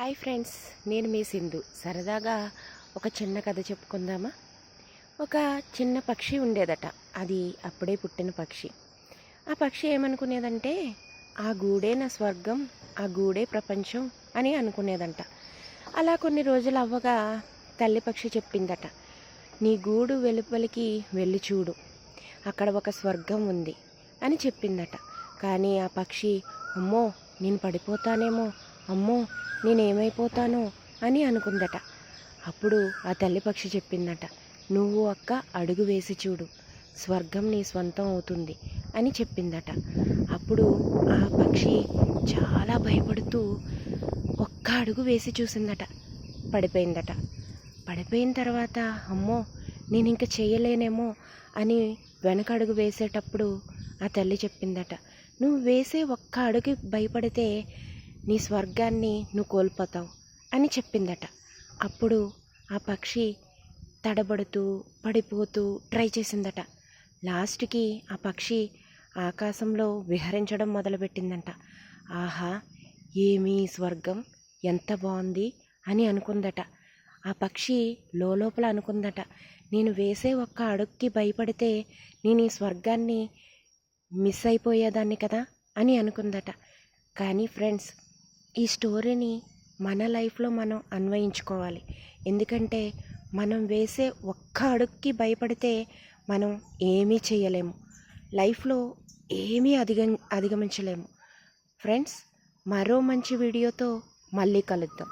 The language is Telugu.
హాయ్ ఫ్రెండ్స్, నేను మీ సింధు. సరదాగా ఒక చిన్న కథ చెప్పుకుందామా? ఒక చిన్న పక్షి ఉండేదట. అది అప్పుడే పుట్టిన పక్షి. ఆ పక్షి ఏమనుకునేదంటే, ఆ గూడే నా స్వర్గం, ఆ గూడే ప్రపంచం అని అనుకునేదంట. అలా కొన్ని రోజులు అవ్వగా తల్లి పక్షి చెప్పిందట, నీ గూడు వెలుపలికి వెళ్ళి చూడు, అక్కడ ఒక స్వర్గం ఉంది అని చెప్పిందట. కానీ ఆ పక్షి, అమ్మో నేను పడిపోతానేమో, అమ్మో నేనేమైపోతానో అని అనుకుందట. అప్పుడు ఆ తల్లి పక్షి చెప్పిందట, నువ్వు అక్క అడుగు వేసి చూడు, స్వర్గం నీ స్వంతం అవుతుంది అని చెప్పిందట. అప్పుడు ఆ పక్షి చాలా భయపడుతూ ఒక్క అడుగు వేసి చూసిందట. పడిపోయిందట. పడిపోయిన తర్వాత అమ్మో నేను ఇంక చేయలేనేమో అని వెనక అడుగు వేసేటప్పుడు ఆ తల్లి చెప్పిందట, నువ్వు వేసే ఒక్క అడుగు భయపడితే నీ స్వర్గాన్ని నువ్వు కోల్పోతావు అని చెప్పిందట. అప్పుడు ఆ పక్షి తడబడుతూ పడిపోతూ ట్రై చేసిందట. లాస్ట్కి ఆ పక్షి ఆకాశంలో విహరించడం మొదలుపెట్టిందంట. ఆహా, ఏమీ స్వర్గం, ఎంత బాగుంది అని అనుకుందట. ఆ పక్షి లోపల అనుకుందట, నేను వేసే ఒక్క అడుగుకి భయపడితే నేను ఈ స్వర్గాన్ని మిస్ అయిపోయేదాన్ని కదా అని అనుకుందట. కానీ ఫ్రెండ్స్, ఈ స్టోరీని మన లైఫ్లో మనం అన్వయించుకోవాలి. ఎందుకంటే మనం వేసే ఒక్క అడుగుకి భయపడితే మనం ఏమీ చేయలేము, లైఫ్లో ఏమీ అధిగమించలేము. ఫ్రెండ్స్, మరో మంచి వీడియోతో మళ్ళీ కలుద్దాం.